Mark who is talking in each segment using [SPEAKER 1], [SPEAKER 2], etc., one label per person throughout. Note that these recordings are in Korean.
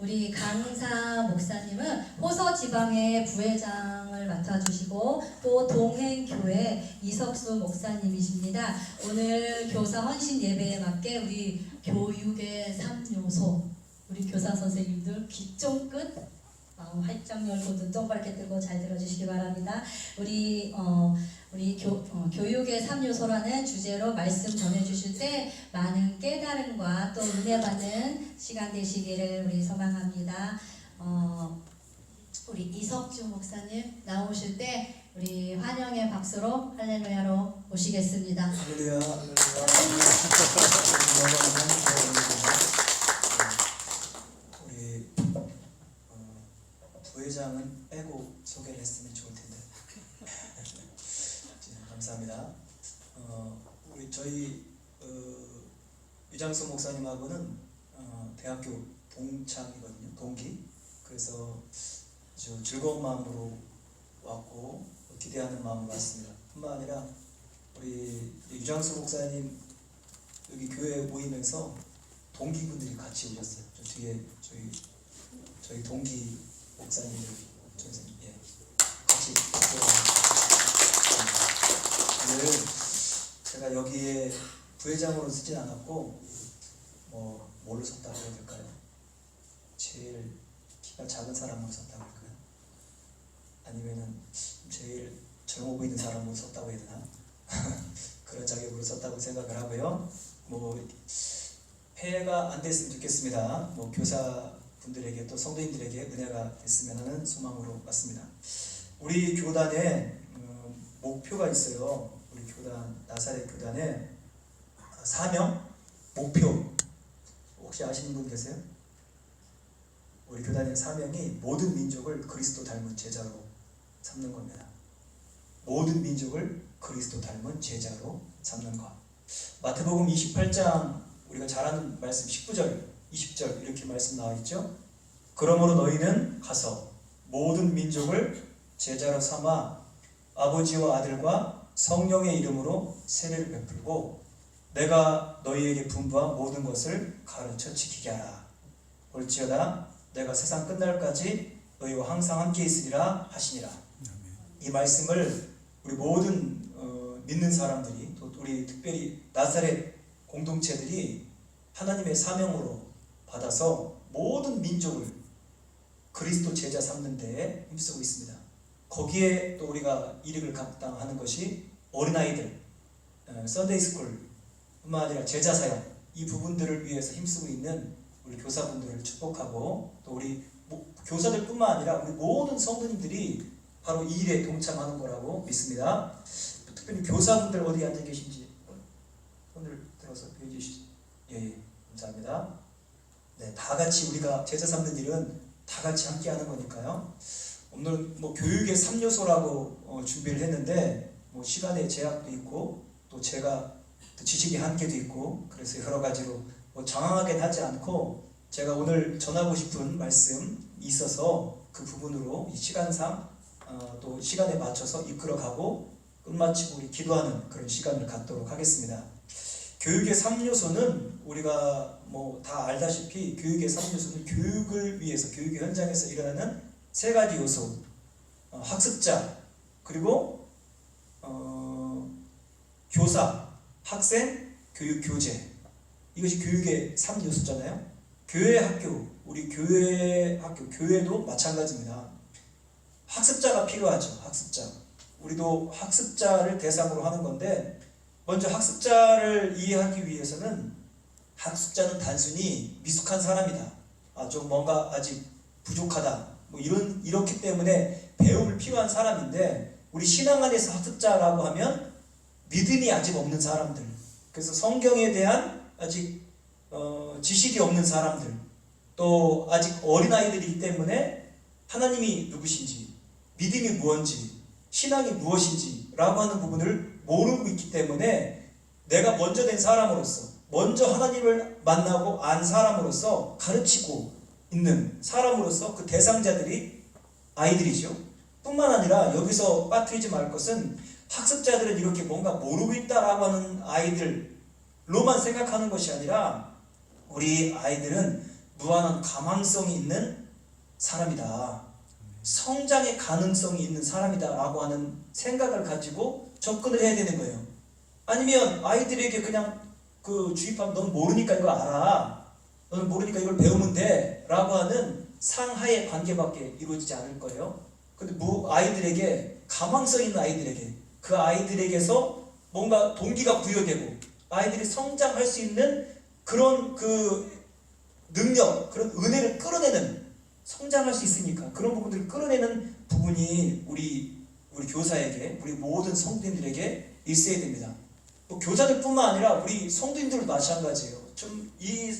[SPEAKER 1] 우리 강사 목사님은 호서 지방의 부회장을 맡아주시고 또 동행교회 이석수 목사님이십니다. 오늘 교사 헌신 예배에 맞게 우리 교육의 3요소 우리 교사 선생님들 귀 좀 끝 마음 활짝 열고 눈 동그랗게 뜨고 잘 들어주시기 바랍니다. 우리 교육의 3요소라는 주제로 말씀 전해주실 때 많은 깨달음과 또 은혜 받는 시간 되시기를 우리 소망합니다. 우리 이석주 목사님 나오실 때 우리 환영의 박수로 할렐루야로 모시겠습니다.
[SPEAKER 2] 할렐루야. 우리 부회장은 빼고 소개를 했으면 좋을 텐데. 감사합니다. 저희 유장수 목사님하고는 대학교 동창이거든요. 동기. 그래서 아주 즐거운 마음으로 왔고 기대하는 마음으로 왔습니다. 뿐만 아니라 우리 유장수 목사님 여기 교회에 모이면서 동기분들이 같이 오셨어요. 저 뒤에 저희 동기 목사님들 선생님 같이 오늘 제가 여기에 부회장으로 쓰진 않았고 뭘로 섰다고 해야 될까요? 제일 키가 작은 사람으로 섰다고 할까요? 아니면은 제일 젊어 보이는 사람으로 섰다고 해야 되나? 그런 자격으로 섰다고 생각을 하고요. 폐해가 안 됐으면 좋겠습니다. 교사분들에게 또 성도님들에게 은혜가 됐으면 하는 소망으로 왔습니다. 우리 교단에 목표가 있어요. 우리 교단, 나사렛 교단에 사명, 목표 혹시 아시는 분 계세요? 우리 교단의 사명이 모든 민족을 그리스도 닮은 제자로 삼는 겁니다. 모든 민족을 그리스도 닮은 제자로 삼는 것. 마태복음 28장 우리가 잘 아는 말씀 19절, 20절 이렇게 말씀 나와 있죠. 그러므로 너희는 가서 모든 민족을 제자로 삼아 아버지와 아들과 성령의 이름으로 세례를 베풀고 내가 너희에게 분부한 모든 것을 가르쳐 지키게 하라. 볼지어다 내가 세상 끝날까지 너희와 항상 함께 있으리라 하시니라. 이 말씀을 우리 모든 믿는 사람들이 또 우리 특별히 나사렛 공동체들이 하나님의 사명으로 받아서 모든 민족을 그리스도 제자 삼는 데에 힘쓰고 있습니다. 거기에 또 우리가 이익을 감당하는 것이 어린아이들, 썬데이스쿨 뿐만 아니라 제자사역 이 부분들을 위해서 힘쓰고 있는 우리 교사분들을 축복하고 또 우리 교사들 뿐만 아니라 우리 모든 성도님들이 바로 이 일에 동참하는 거라고 믿습니다. 특별히 교사분들 어디 앉아 계신지 손을 들어서 보여주시죠. 예, 감사합니다. 네, 다 같이 우리가 제자 삼는 일은 다 같이 함께 하는 거니까요. 오늘 교육의 3요소라고 준비를 했는데 시간의 제약도 있고 또 제가 또 지식의 한계도 있고 그래서 여러 가지로 장황하게 하지 않고 제가 오늘 전하고 싶은 말씀이 있어서 그 부분으로 이 시간상 또 시간에 맞춰서 이끌어가고 끝마치고 우리 기도하는 그런 시간을 갖도록 하겠습니다. 교육의 3요소는 우리가 다 알다시피 교육의 3요소는 교육을 위해서 교육의 현장에서 일어나는 세 가지 요소, 학습자, 그리고 교사, 학생, 교육, 교재. 이것이 교육의 3요소잖아요. 교회 학교, 우리 교회 학교, 교회도 마찬가지입니다. 학습자가 필요하죠. 학습자. 우리도 학습자를 대상으로 하는 건데 먼저 학습자를 이해하기 위해서는 학습자는 단순히 미숙한 사람이다. 좀 뭔가 아직 부족하다. 이렇기 때문에 배움을 필요한 사람인데 우리 신앙 안에서 학습자라고 하면 믿음이 아직 없는 사람들, 그래서 성경에 대한 아직 지식이 없는 사람들, 또 아직 어린아이들이기 때문에 하나님이 누구신지, 믿음이 무엇인지, 신앙이 무엇인지 라고 하는 부분을 모르고 있기 때문에 내가 먼저 된 사람으로서, 먼저 하나님을 만나고 안 사람으로서 가르치고 있는 사람으로서 그 대상자들이 아이들이죠. 뿐만 아니라 여기서 빠뜨리지 말 것은 학습자들은 이렇게 뭔가 모르고 있다라고 하는 아이들로만 생각하는 것이 아니라 우리 아이들은 무한한 가망성이 있는 사람이다. 성장의 가능성이 있는 사람이다 라고 하는 생각을 가지고 접근을 해야 되는 거예요. 아니면 아이들에게 그냥 주입하면 넌 모르니까 이거 알아, 너는 모르니까 이걸 배우면 돼 라고 하는 상하의 관계밖에 이루어지지 않을 거예요. 근데 아이들에게, 가망성 있는 아이들에게, 그 아이들에게서 뭔가 동기가 부여되고 아이들이 성장할 수 있는 그런 능력, 그런 은혜를 끌어내는, 성장할 수 있으니까 그런 부분들을 끌어내는 부분이 우리 교사에게, 우리 모든 성도님들에게 있어야 됩니다. 교사들뿐만 아니라 우리 성도님들도 마찬가지예요. 좀 이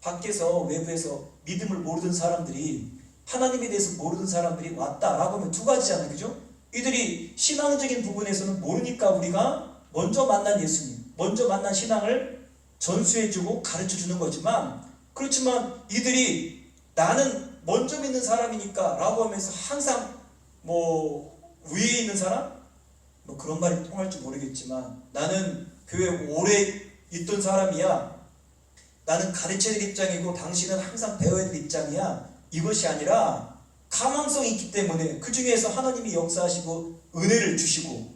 [SPEAKER 2] 밖에서, 외부에서 믿음을 모르던 사람들이, 하나님에 대해서 모르던 사람들이 왔다라고 하면 두 가지잖아요, 그죠? 이들이 신앙적인 부분에서는 모르니까 우리가 먼저 만난 예수님, 먼저 만난 신앙을 전수해주고 가르쳐주는 거지만, 그렇지만 이들이 나는 먼저 믿는 사람이니까 라고 하면서 항상 위에 있는 사람? 그런 말이 통할지 모르겠지만, 나는 교회에 오래 있던 사람이야, 나는 가르쳐야 될 입장이고 당신은 항상 배워야 될 입장이야, 이것이 아니라 가망성이 있기 때문에 그 중에서 하나님이 역사하시고 은혜를 주시고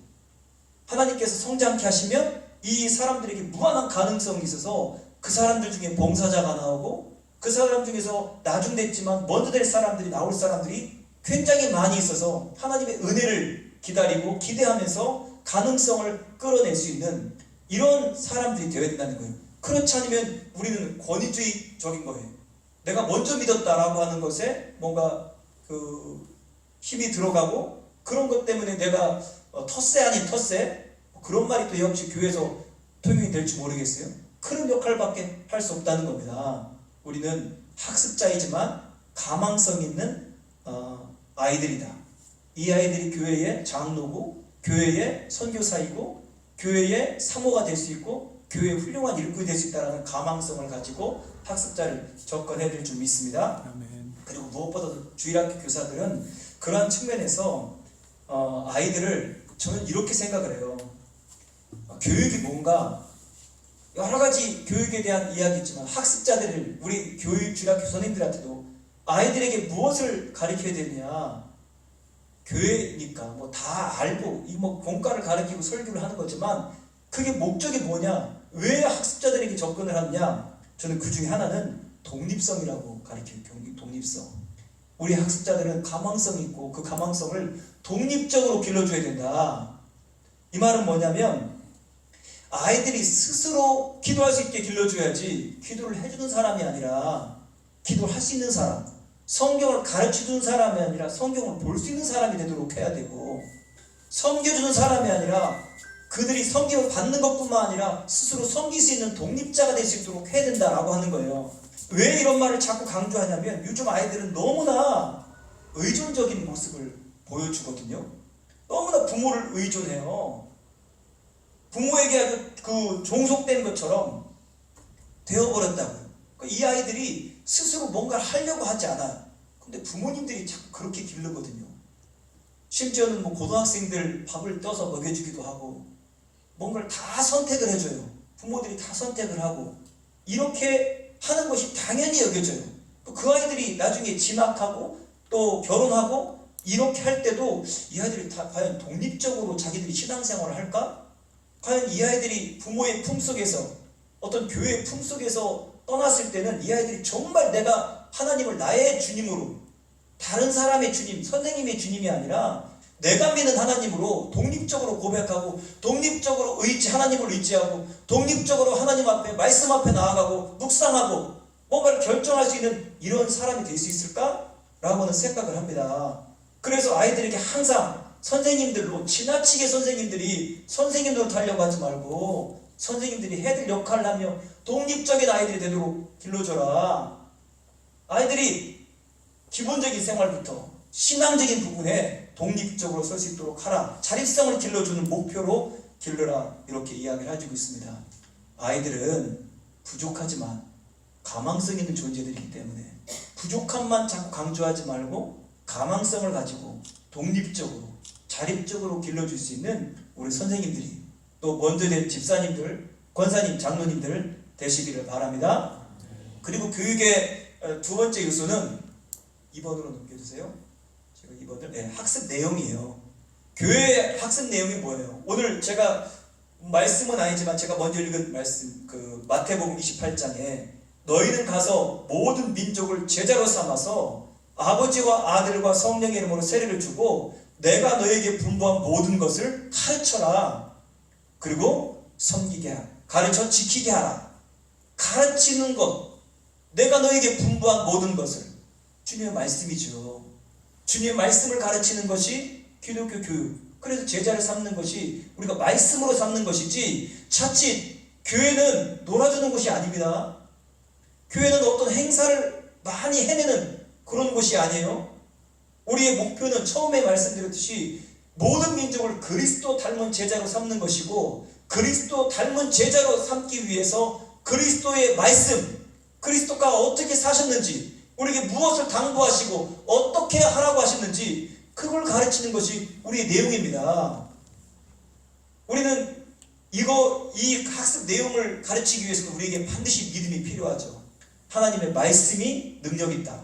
[SPEAKER 2] 하나님께서 성장케 하시면 이 사람들에게 무한한 가능성이 있어서 그 사람들 중에 봉사자가 나오고, 그 사람 중에서 나중됐지만 먼저 될 사람들이, 나올 사람들이 굉장히 많이 있어서 하나님의 은혜를 기다리고 기대하면서 가능성을 끌어낼 수 있는 이런 사람들이 되어야 된다는 거예요. 그렇지 않으면 우리는 권위주의적인 거예요. 내가 먼저 믿었다라고 하는 것에 뭔가 힘이 들어가고, 그런 것 때문에 내가 텃세 아닌 텃세, 그런 말이 또 역시 교회에서 통용이 될지 모르겠어요. 그런 역할밖에 할 수 없다는 겁니다. 우리는 학습자이지만 가망성 있는 아이들이다. 이 아이들이 교회의 장로고, 교회의 선교사이고, 교회의 사모가 될 수 있고, 교회의 훌륭한 일꾼이 될 수 있다는 가망성을 가지고 학습자를 접근해야 될 줄 믿습니다.
[SPEAKER 3] 아멘.
[SPEAKER 2] 그리고 무엇보다도 주일학교 교사들은 그러한 측면에서 아이들을, 저는 이렇게 생각을 해요. 교육이 뭔가 여러 가지 교육에 대한 이야기 있지만, 학습자들을, 우리 주일학교 선생님들한테도 아이들에게 무엇을 가르쳐야 되느냐, 교회니까 다 알고 공과를 가르치고 설교를 하는 거지만 그게 목적이 뭐냐, 왜 학습자들에게 접근을 하느냐, 저는 그 중에 하나는 독립성이라고 가르쳐요. 독립성. 우리 학습자들은 가망성이 있고 그 가망성을 독립적으로 길러줘야 된다. 이 말은 뭐냐면, 아이들이 스스로 기도할 수 있게 길러줘야지, 기도를 해주는 사람이 아니라 기도를 할 수 있는 사람, 성경을 가르쳐주는 사람이 아니라 성경을 볼 수 있는 사람이 되도록 해야 되고, 섬겨주는 사람이 아니라 그들이 섬김을 받는 것뿐만 아니라 스스로 섬길 수 있는 독립자가 될 수 있도록 해야 된다라고 하는 거예요. 왜 이런 말을 자꾸 강조하냐면, 요즘 아이들은 너무나 의존적인 모습을 보여주거든요. 너무나 부모를 의존해요. 부모에게 아주 종속된 것처럼 되어버렸다고요. 이 아이들이 스스로 뭔가를 하려고 하지 않아요. 근데 부모님들이 자꾸 그렇게 기르거든요. 심지어는 고등학생들 밥을 떠서 먹여주기도 하고, 뭔가를 다 선택을 해줘요. 부모들이 다 선택을 하고, 이렇게 하는 것이 당연히 여겨져요. 또 그 아이들이 나중에 진학하고 또 결혼하고 이렇게 할 때도 이 아이들이 과연 독립적으로 자기들이 신앙생활을 할까? 과연 이 아이들이 부모의 품속에서, 어떤 교회의 품속에서 떠났을 때는 이 아이들이 정말 내가 하나님을 나의 주님으로, 다른 사람의 주님, 선생님의 주님이 아니라 내가 믿는 하나님으로 독립적으로 고백하고, 독립적으로 하나님을 의지하고, 독립적으로 하나님 앞에, 말씀 앞에 나아가고 묵상하고 뭔가를 결정할 수 있는 이런 사람이 될 수 있을까? 라고는 생각을 합니다. 그래서 아이들에게 항상 선생님들로, 지나치게 선생님들로 하려고 하지 말고, 선생님들이 해야 될 역할을 하며 독립적인 아이들이 되도록 길러줘라. 아이들이 기본적인 생활부터 신앙적인 부분에 독립적으로 설 수 있도록 하라. 자립성을 길러주는 목표로 길러라. 이렇게 이야기를 해주고 있습니다. 아이들은 부족하지만 가망성 있는 존재들이기 때문에 부족함만 자꾸 강조하지 말고 가망성을 가지고 독립적으로, 자립적으로 길러줄 수 있는 우리 선생님들이, 또 먼저 된 집사님들, 권사님, 장로님들 되시기를 바랍니다. 그리고 교육의 두 번째 요소는 2번으로 넘겨주세요. 제가 2번을 학습 내용이에요. 교회 학습 내용이 뭐예요? 오늘 제가 말씀은 아니지만 제가 먼저 읽은 말씀, 그 마태복음 28장에 너희는 가서 모든 민족을 제자로 삼아서 아버지와 아들과 성령의 이름으로 세례를 주고 내가 너에게 분부한 모든 것을 가르쳐라. 그리고 섬기게 하라. 가르쳐 지키게 하라. 가르치는 것, 내가 너에게 분부한 모든 것을, 주님의 말씀이죠. 주님의 말씀을 가르치는 것이 기독교 교육. 그래서 제자를 삼는 것이 우리가 말씀으로 삼는 것이지, 자칫 교회는 놀아주는 곳이 아닙니다. 교회는 어떤 행사를 많이 해내는 그런 곳이 아니에요. 우리의 목표는 처음에 말씀드렸듯이 모든 민족을 그리스도 닮은 제자로 삼는 것이고, 그리스도 닮은 제자로 삼기 위해서 그리스도의 말씀, 그리스도가 어떻게 사셨는지, 우리에게 무엇을 당부하시고 어떻게 하라고 하셨는지 그걸 가르치는 것이 우리의 내용입니다. 우리는 이 학습 내용을 가르치기 위해서는 우리에게 반드시 믿음이 필요하죠. 하나님의 말씀이 능력 있다.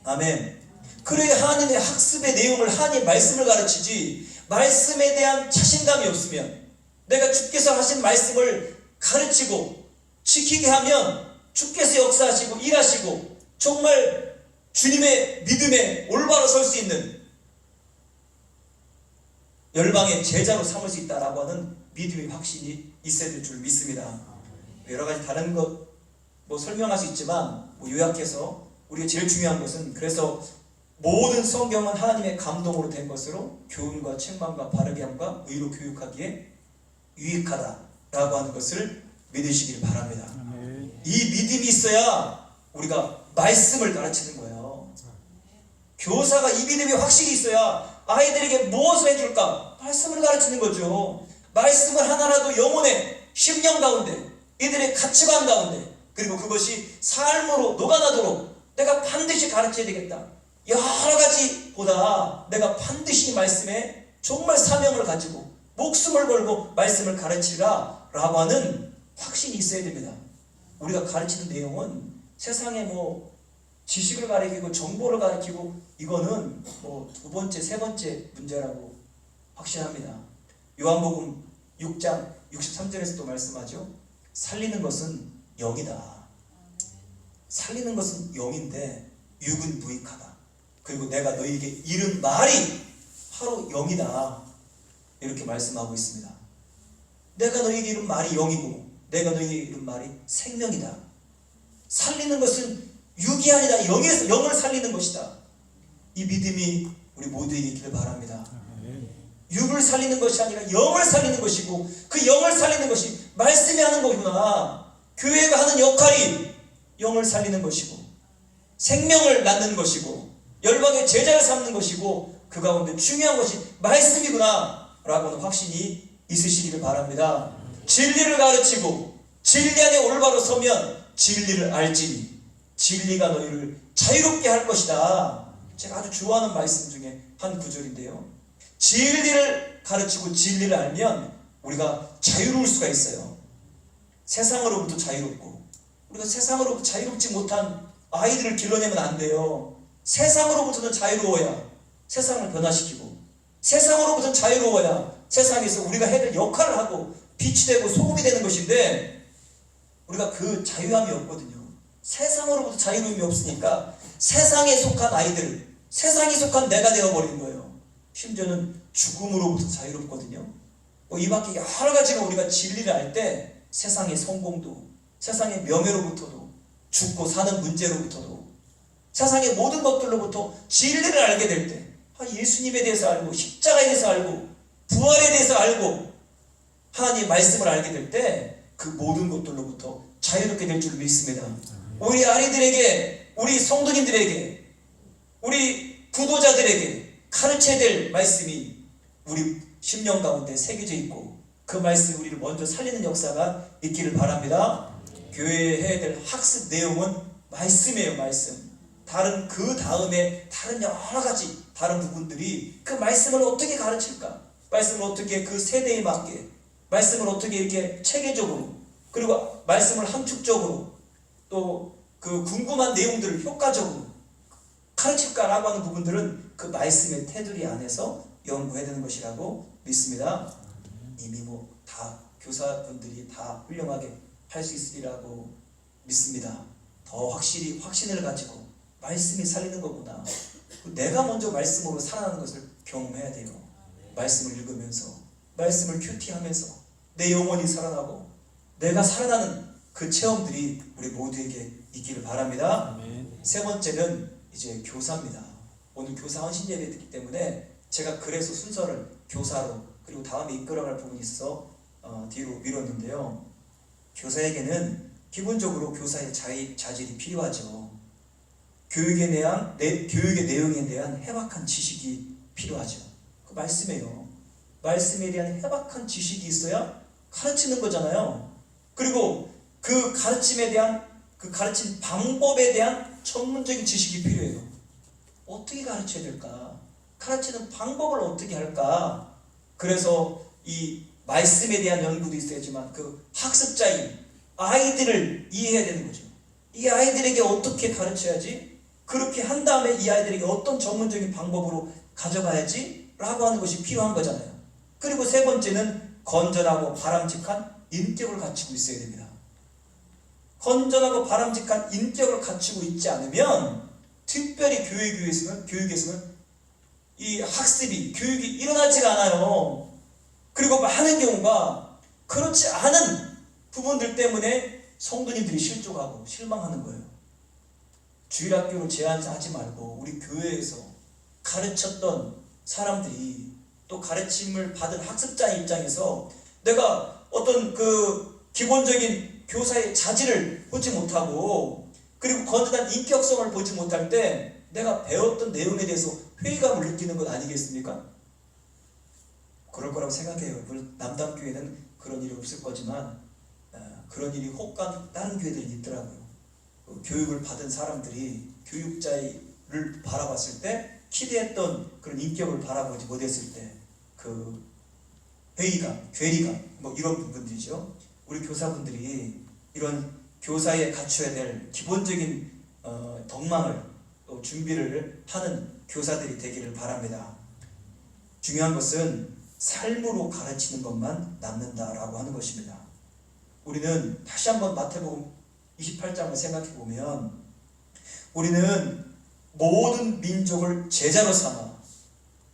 [SPEAKER 2] 아멘. 그래야 하나님의 학습의 내용을, 하나님의 말씀을 가르치지, 말씀에 대한 자신감이 없으면, 내가 주께서 하신 말씀을 가르치고 지키게 하면 주께서 역사하시고 일하시고 정말 주님의 믿음에 올바로 설 수 있는 열방의 제자로 삼을 수 있다라고 하는 믿음의 확신이 있어야 될 줄 믿습니다. 여러 가지 다른 것 설명할 수 있지만 요약해서 우리가 제일 중요한 것은, 그래서 모든 성경은 하나님의 감동으로 된 것으로 교훈과 책망과 바르게 함과 의로 교육하기에 유익하다라고 하는 것을 믿으시길 바랍니다. 이 믿음이 있어야 우리가 말씀을 가르치는 거예요. 교사가 이 믿음이 확실히 있어야 아이들에게 무엇을 해줄까? 말씀을 가르치는 거죠. 말씀을 하나라도 영혼의 심령 가운데, 이들의 가치관 가운데, 그리고 그것이 삶으로 녹아나도록 내가 반드시 가르쳐야 되겠다. 여러 가지보다 내가 반드시 말씀에 정말 사명을 가지고 목숨을 걸고 말씀을 가르치라 라고 하는 확신이 있어야 됩니다. 우리가 가르치는 내용은 세상에 지식을 가르치고 정보를 가르치고 이거는 두 번째, 세 번째 문제라고 확신합니다. 요한복음 6장 63절에서도 말씀하죠. 살리는 것은 영이다. 살리는 것은 영인데 육은 무익하다. 그리고 내가 너희에게 이른 말이 바로 영이다. 이렇게 말씀하고 있습니다. 내가 너희에게 이른 말이 영이고 내가 너희에게 이른 말이 생명이다. 살리는 것은 육이 아니다. 영을 살리는 것이다. 이 믿음이 우리 모두에게 있기를 바랍니다. 육을 살리는 것이 아니라 영을 살리는 것이고, 그 영을 살리는 것이 말씀이 하는 거구나. 교회가 하는 역할이 영을 살리는 것이고 생명을 낳는 것이고 열방의 제자를 삼는 것이고, 그 가운데 중요한 것이 말씀이구나 라고 하는 확신이 있으시기를 바랍니다. 진리를 가르치고 진리 안에 올바로 서면 진리를 알지니 진리가 너희를 자유롭게 할 것이다. 제가 아주 좋아하는 말씀 중에 한 구절인데요. 진리를 가르치고 진리를 알면 우리가 자유로울 수가 있어요. 세상으로부터 자유롭고, 우리가 세상으로부터 자유롭지 못한 아이들을 길러내면 안 돼요. 세상으로부터는 자유로워야 세상을 변화시키고, 세상으로부터는 자유로워야 세상에서 우리가 해야 될 역할을 하고 빛이 되고 소금이 되는 것인데, 우리가 그 자유함이 없거든요. 세상으로부터 자유로움이 없으니까 세상에 속한 아이들, 세상에 속한 내가 되어버리는 거예요. 심지어는 죽음으로부터 자유롭거든요. 이 밖에 여러 가지가, 우리가 진리를 알 때 세상의 성공도, 세상의 명예로부터도, 죽고 사는 문제로부터도, 세상의 모든 것들로부터 진리를 알게 될 때, 예수님에 대해서 알고 십자가에 대해서 알고 부활에 대해서 알고 하나님의 말씀을 알게 될 때 그 모든 것들로부터 자유롭게 될 줄 믿습니다. 우리 아이들에게, 우리 성도님들에게, 우리 구도자들에게 가르쳐야 될 말씀이 우리 심령 가운데 새겨져 있고, 그 말씀이 우리를 먼저 살리는 역사가 있기를 바랍니다. 교회에 해야 될 학습 내용은 말씀이에요. 말씀. 그 다음에 다른 여러 가지 다른 부분들이, 그 말씀을 어떻게 가르칠까, 말씀을 어떻게 그 세대에 맞게, 말씀을 어떻게 이렇게 체계적으로, 그리고 말씀을 함축적으로, 또 그 궁금한 내용들을 효과적으로 가르칠까라고 하는 부분들은 그 말씀의 테두리 안에서 연구해야 되는 것이라고 믿습니다. 이미 뭐 다 교사분들이 다 훌륭하게 할 수 있으리라고 믿습니다. 더 확실히 확신을 가지고 말씀이 살리는 거구나. 내가 먼저 말씀으로 살아나는 것을 경험해야 돼요. 말씀을 읽으면서, 말씀을 큐티하면서 내 영혼이 살아나고 내가 살아나는 그 체험들이 우리 모두에게 있기를 바랍니다. 세 번째는 이제 교사입니다. 오늘 교사 헌신 예배이기 때문에 제가 그래서 순서를 교사로 그리고 다음에 이끌어갈 부분이 있어서 뒤로 미뤘는데요. 교사에게는 기본적으로 교사의 자질이 필요하죠. 교육의 내용에 대한 해박한 지식이 필요하죠. 그 말씀이에요. 말씀에 대한 해박한 지식이 있어야 가르치는 거잖아요. 그리고 그 가르침에 대한 그 가르침 방법에 대한 전문적인 지식이 필요해요. 어떻게 가르쳐야 될까? 가르치는 방법을 어떻게 할까? 그래서 이 말씀에 대한 연구도 있어야지만 그 학습자인 아이들을 이해해야 되는 거죠. 이 아이들에게 어떻게 가르쳐야지? 그렇게 한 다음에 이 아이들에게 어떤 전문적인 방법으로 가져가야지? 라고 하는 것이 필요한 거잖아요. 그리고 세 번째는 건전하고 바람직한 인격을 갖추고 있어야 됩니다. 건전하고 바람직한 인격을 갖추고 있지 않으면 특별히 교육에서는 이 학습이, 교육이 일어나지가 않아요. 그리고 많은 경우가 그렇지 않은 부분들 때문에 성도님들이 실족하고 실망하는 거예요. 주일학교로 제한하지 말고 우리 교회에서 가르쳤던 사람들이 또 가르침을 받은 학습자의 입장에서 내가 어떤 그 기본적인 교사의 자질을 보지 못하고 그리고 건전한 인격성을 보지 못할 때 내가 배웠던 내용에 대해서 회의감을 느끼는 것 아니겠습니까? 그럴 거라고 생각해요. 물론 남담교회는 그런 일이 없을 거지만 그런 일이 혹간 다른 교회들이 있더라고요. 교육을 받은 사람들이 교육자를 바라봤을 때 기대했던 그런 인격을 바라보지 못했을 때 그 회의감, 괴리감 뭐 이런 부분들이죠. 우리 교사분들이 이런 교사에 갖춰야 될 기본적인 덕망을 또 준비를 하는 교사들이 되기를 바랍니다. 중요한 것은 삶으로 가르치는 것만 남는다라고 하는 것입니다. 우리는 다시 한번 마태복음 28장을 생각해 보면 우리는 모든 민족을 제자로 삼아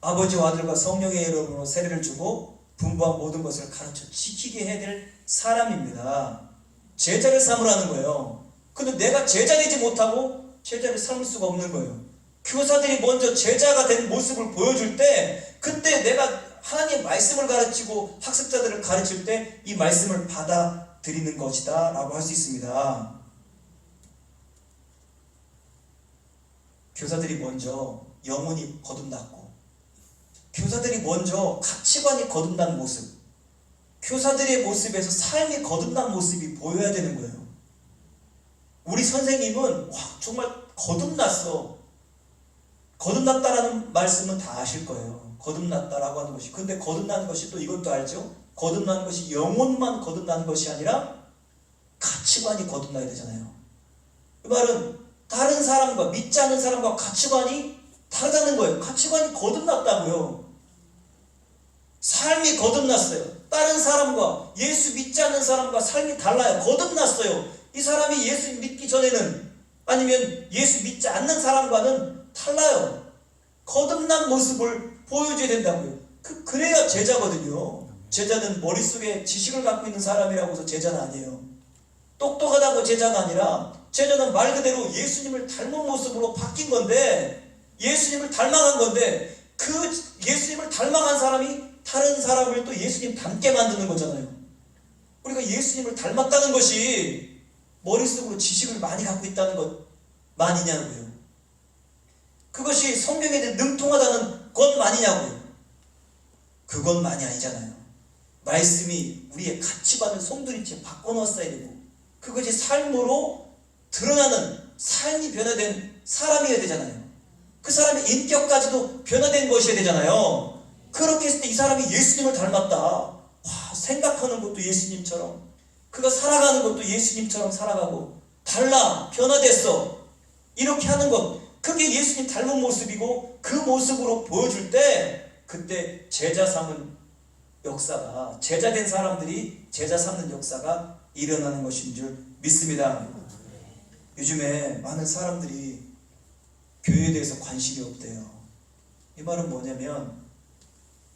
[SPEAKER 2] 아버지와 아들과 성령의 이름으로 세례를 주고 분부한 모든 것을 가르쳐 지키게 해야 될 사람입니다. 제자를 삼으라는 거예요. 근데 내가 제자 되지 못하고 제자를 삼을 수가 없는 거예요. 교사들이 먼저 제자가 된 모습을 보여줄 때 그때 내가 하나님의 말씀을 가르치고 학습자들을 가르칠 때 이 말씀을 받아들이는 것이다 라고 할 수 있습니다. 교사들이 먼저 영혼이 거듭났고 교사들이 먼저 가치관이 거듭난 모습, 교사들의 모습에서 삶이 거듭난 모습이 보여야 되는 거예요. 우리 선생님은 정말 거듭났어. 거듭났다라는 말씀은 다 아실 거예요. 거듭났다라고 하는 것이. 근데 거듭나는 것이 또 이것도 알죠? 거듭나는 것이 영혼만 거듭나는 것이 아니라 가치관이 거듭나야 되잖아요. 그 말은 다른 사람과 믿지 않는 사람과 가치관이 다르다는 거예요. 가치관이 거듭났다고요. 삶이 거듭났어요. 다른 사람과 예수 믿지 않는 사람과 삶이 달라요. 거듭났어요. 이 사람이 예수 믿기 전에는 아니면 예수 믿지 않는 사람과는 달라요. 거듭난 모습을 보여줘야 된다고요. 그래야 제자거든요. 제자는 머릿속에 지식을 갖고 있는 사람이라고 해서 제자는 아니에요. 똑똑하다고 제자가 아니라 제자는 말 그대로 예수님을 닮은 모습으로 바뀐 건데 예수님을 닮아간 건데 그 예수님을 닮아간 사람이 다른 사람을 또 예수님 닮게 만드는 거잖아요. 우리가 예수님을 닮았다는 것이 머릿속으로 지식을 많이 갖고 있다는 것만이냐고요. 그것이 성경에 대해 능통하다는 것만이냐고요. 그것만이 아니잖아요. 말씀이 우리의 가치관을 송두리째 바꿔놓았어야 되고 그것이 삶으로 드러나는 삶이 변화된 사람이어야 되잖아요. 그 사람의 인격까지도 변화된 것이어야 되잖아요. 그렇게 했을 때 이 사람이 예수님을 닮았다. 생각하는 것도 예수님처럼 그가 살아가는 것도 예수님처럼 살아가고 달라, 변화됐어. 이렇게 하는 것, 그게 예수님 닮은 모습이고 그 모습으로 보여줄 때 그때 제자 삼은 역사가, 제자된 사람들이 제자 삼는 역사가 일어나는 것인 줄 믿습니다. 요즘에 많은 사람들이 교회에 대해서 관심이 없대요. 이 말은 뭐냐면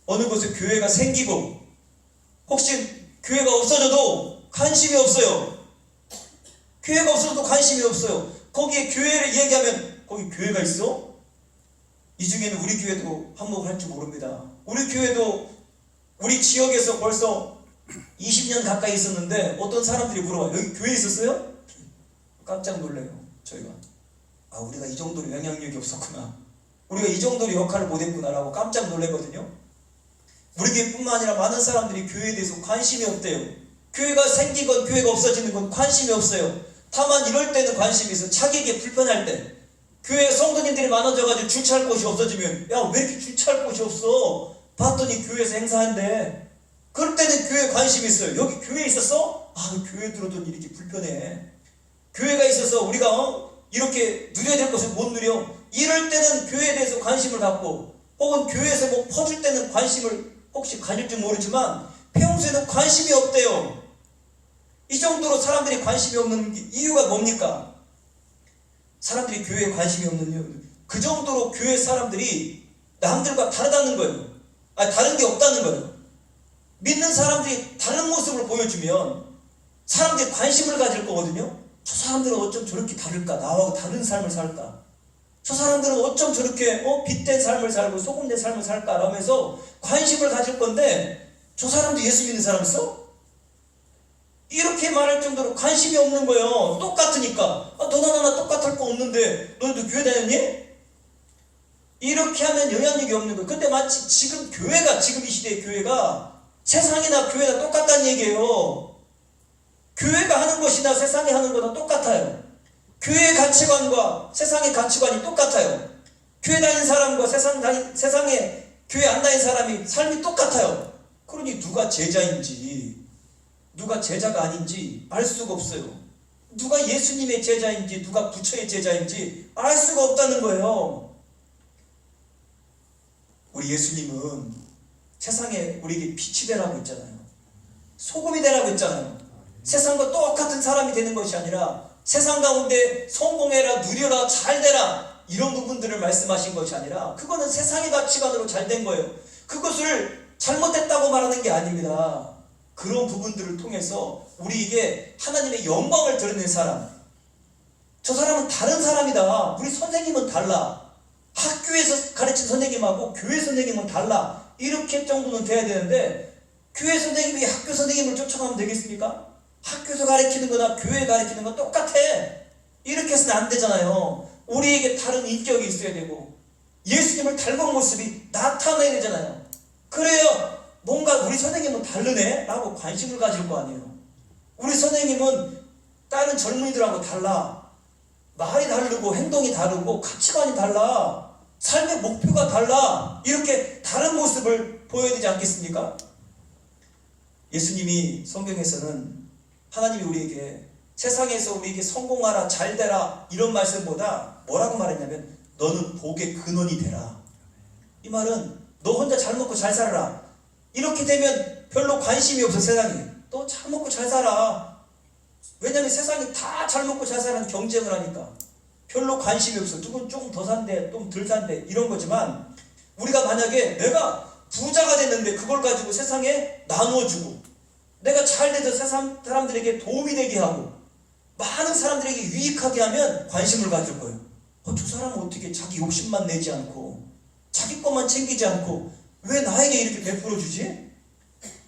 [SPEAKER 2] 어느 곳에 교회가 생기고 혹시 교회가 없어져도 관심이 없어요. 교회가 없어도 관심이 없어요. 거기에 교회를 얘기하면 거기 교회가 있어? 이 중에는 우리 교회도 한몫할 줄 모릅니다. 우리 교회도 우리 지역에서 벌써 20년 가까이 있었는데 어떤 사람들이 물어봐요. 여기 교회 있었어요? 깜짝 놀래요. 저희가 우리가 이 정도로 영향력이 없었구나, 우리가 이 정도로 역할을 못했구나 라고 깜짝 놀래거든요. 우리 교회뿐만 아니라 많은 사람들이 교회에 대해서 관심이 없대요. 교회가 생기건 교회가 없어지는 건 관심이 없어요. 다만 이럴 때는 관심이 있어. 자기에게 불편할 때 교회 성도님들이 많아져가지고 주차할 곳이 없어지면 야, 왜 이렇게 주차할 곳이 없어? 봤더니 교회에서 행사한대. 그럴 때는 교회에 관심이 있어요. 여기 교회 있었어? 교회 들어도 이렇게 불편해. 교회가 있어서 우리가 이렇게 누려야 될 것을 못 누려. 이럴 때는 교회에 대해서 관심을 갖고, 혹은 교회에서 뭐 퍼줄 때는 관심을 혹시 가질지 모르지만 평소에는 관심이 없대요. 이 정도로 사람들이 관심이 없는 이유가 뭡니까? 사람들이 교회에 관심이 없는 이유, 그 정도로 교회 사람들이 남들과 다르다는 거예요. 다른 게 없다는 거예요. 믿는 사람들이 다른 모습을 보여주면 사람들이 관심을 가질 거거든요. 저 사람들은 어쩜 저렇게 다를까? 나와 다른 삶을 살까? 저 사람들은 어쩜 저렇게 빛된 삶을 살고 소금된 삶을 살까? 라면서 관심을 가질 건데, 저 사람도 예수 믿는 사람 있어? 이렇게 말할 정도로 관심이 없는 거예요. 똑같으니까. 너나 나나 똑같을 거 없는데 너희도 교회 다녔니? 이렇게 하면 영향력이 없는 거예요. 근데 마치 지금 교회가, 지금 이 시대의 교회가 세상이나 교회나 똑같다는 얘기예요. 교회가 하는 것이나 세상이 하는 거나 똑같아요. 교회의 가치관과 세상의 가치관이 똑같아요. 교회 다니는 사람과 세상에 교회 안 다니는 사람이 삶이 똑같아요. 그러니 누가 제자인지 누가 제자가 아닌지 알 수가 없어요. 누가 예수님의 제자인지 누가 부처의 제자인지 알 수가 없다는 거예요. 우리 예수님은 세상에 우리에게 빛이 되라고 했잖아요. 소금이 되라고 했잖아요. 세상과 똑같은 사람이 되는 것이 아니라 세상 가운데 성공해라, 누려라, 잘 되라, 이런 부분들을 말씀하신 것이 아니라 그거는 세상의 가치관으로 잘 된 거예요. 그것을 잘못됐다고 말하는 게 아닙니다. 그런 부분들을 통해서 우리에게 하나님의 영광을 드러낸 사람, 저 사람은 다른 사람이다. 우리 선생님은 달라. 학교에서 가르친 선생님하고 교회 선생님은 달라. 이렇게 정도는 돼야 되는데 교회 선생님이 학교 선생님을 쫓아가면 되겠습니까? 학교에서 가르치는 거나 교회에 가르치는 건 똑같아. 이렇게 해서는 안 되잖아요. 우리에게 다른 인격이 있어야 되고 예수님을 닮은 모습이 나타나야 되잖아요. 그래야 뭔가 우리 선생님은 다르네? 라고 관심을 가질 거 아니에요. 우리 선생님은 다른 젊은이들하고 달라. 말이 다르고 행동이 다르고 가치관이 달라. 삶의 목표가 달라. 이렇게 다른 모습을 보여야 되지 않겠습니까? 예수님이 성경에서는 하나님이 우리에게 세상에서 우리에게 성공하라, 잘 되라 이런 말씀보다 뭐라고 말했냐면 너는 복의 근원이 되라. 이 말은 너 혼자 잘 먹고 잘 살아라. 이렇게 되면 별로 관심이 없어. 세상이 너 잘 먹고 잘 살아. 왜냐하면 세상이 다 잘 먹고 잘 사는 경쟁을 하니까 별로 관심이 없어. 누군 조금 더 산대, 좀 덜 산대 이런 거지만 우리가 만약에 내가 부자가 됐는데 그걸 가지고 세상에 나누어주고 내가 잘 돼서 세상 사람들에게 도움이 되게 하고 많은 사람들에게 유익하게 하면 관심을 가질 거예요. 저 사람은 어떻게 자기 욕심만 내지 않고 자기 것만 챙기지 않고 왜 나에게 이렇게 베풀어 주지?